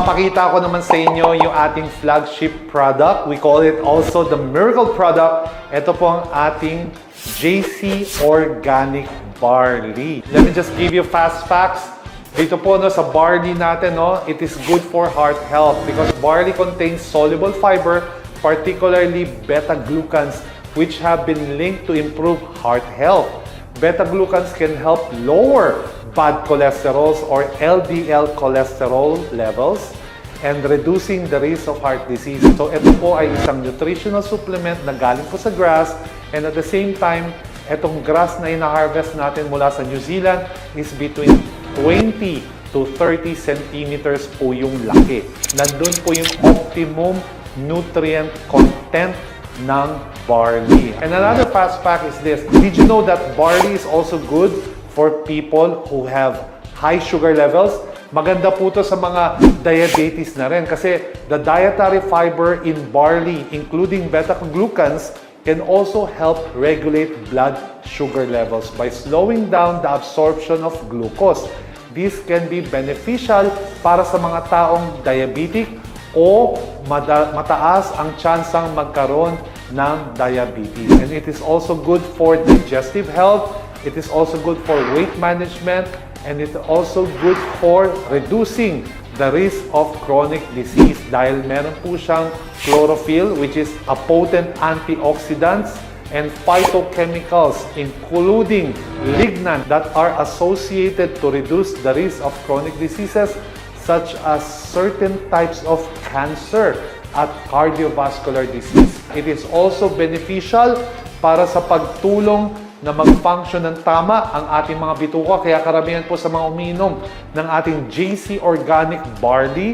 ipapakita ko naman sa inyo yung ating flagship product. We call it also the miracle product. Ito po ang ating JC Organic Barley. Let me just give you fast facts. Dito po sa barley natin, it is good for heart health because barley contains soluble fiber, particularly beta-glucans, which have been linked to improve heart health. Beta-glucans can help lower bad cholesterols or LDL cholesterol levels and reducing the risk of heart disease. So ito po ay isang nutritional supplement na galing po sa grass, and at the same time, itong grass na ina-harvest natin mula sa New Zealand is between 20 to 30 centimeters po yung laki. Nandun po yung optimum nutrient content ng barley. And another fast fact is this. Did you know that barley is also good for people who have high sugar levels? Maganda po ito sa mga diabetes na rin kasi the dietary fiber in barley, including beta-glucans, can also help regulate blood sugar levels by slowing down the absorption of glucose. This can be beneficial para sa mga taong diabetic o mataas ang tsansang magkaroon ng diabetes. And it is also good for digestive health. It is also good for weight management, and it's also good for reducing the risk of chronic disease dahil meron po siyang chlorophyll, which is a potent antioxidants, and phytochemicals including lignan that are associated to reduce the risk of chronic diseases such as certain types of cancer at cardiovascular disease. It is also beneficial para sa pagtulong na mag-function ng tama ang ating mga bituka. Kaya karamihan po sa mga umiinom ng ating JC Organic Barley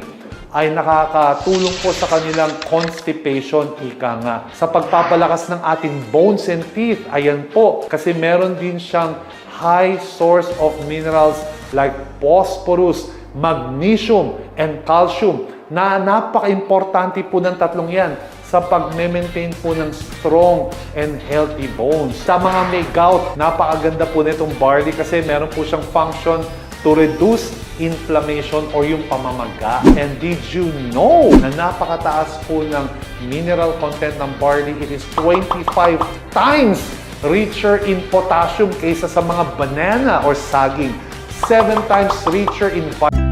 ay nakakatulong po sa kanilang constipation, ika nga. Sa pagpapalakas ng ating bones and teeth, ayan po. Kasi meron din siyang high source of minerals like phosphorus, magnesium, and calcium na napaka-importante po ng tatlong yan sa pag-maintain po ng strong and healthy bones. Sa mga may gout, napakaganda po nitong barley kasi meron po siyang function to reduce inflammation or yung pamamaga. And did you know na napakataas po ng mineral content ng barley? It is 25 times richer in potassium kaysa sa mga banana or saging. 7 times richer in vitamin.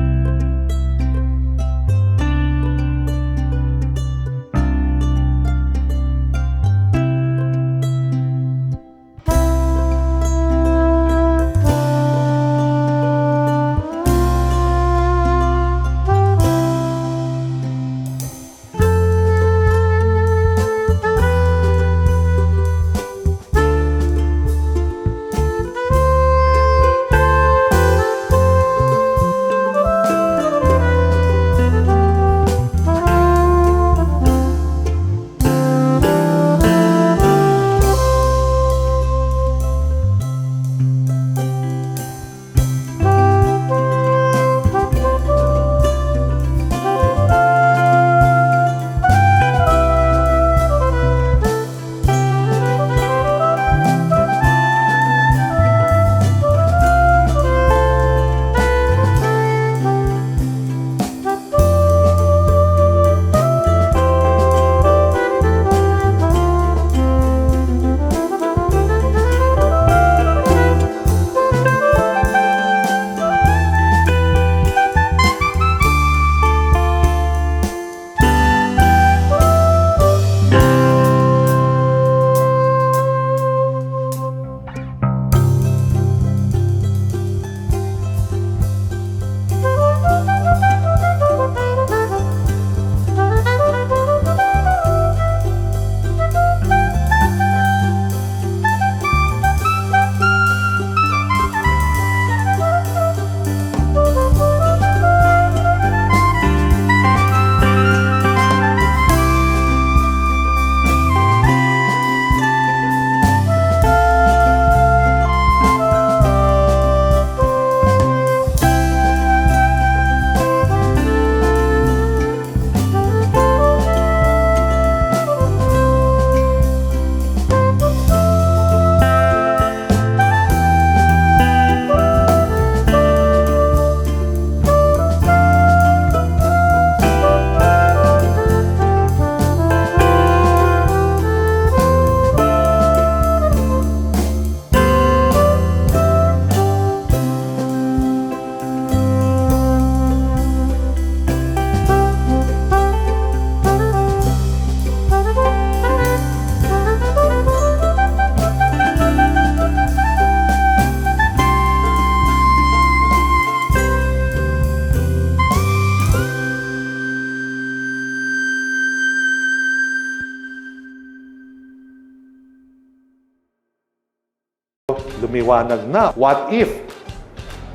lumiwanag na. What if?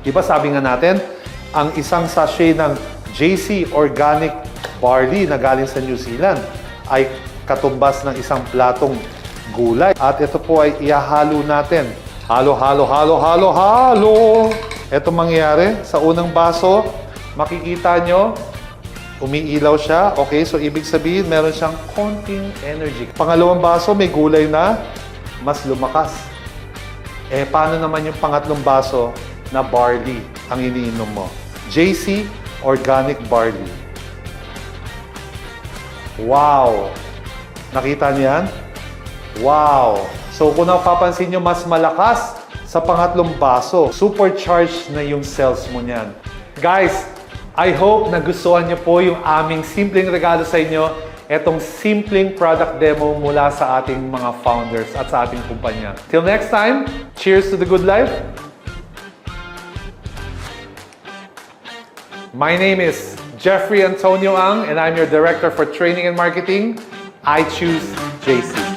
Diba sabi nga natin, ang isang sachet ng JC Organic Barley na galing sa New Zealand ay katumbas ng isang platong gulay. At ito po ay ihahalo natin. Halo, halo, halo, halo, halo! Ito mangyayari sa unang baso, makikita nyo, umiilaw siya. Okay, so ibig sabihin, meron siyang konting energy. Pangalawang baso, may gulay na mas lumakas. Paano naman yung pangatlong baso na barley ang iniinom mo? JC Organic Barley. Wow! Nakita niyo yan? Wow! So kung napapansin nyo, mas malakas sa pangatlong baso. Supercharged na yung cells mo niyan. Guys, I hope nagustuhan niyo po yung aming simpleng regalo sa inyo. Etong simpleng product demo mula sa ating mga founders at sa ating kumpanya. Till next time, cheers to the good life. My name is Jeffrey Antonio Ang and I'm your Director for Training and Marketing. I choose JC.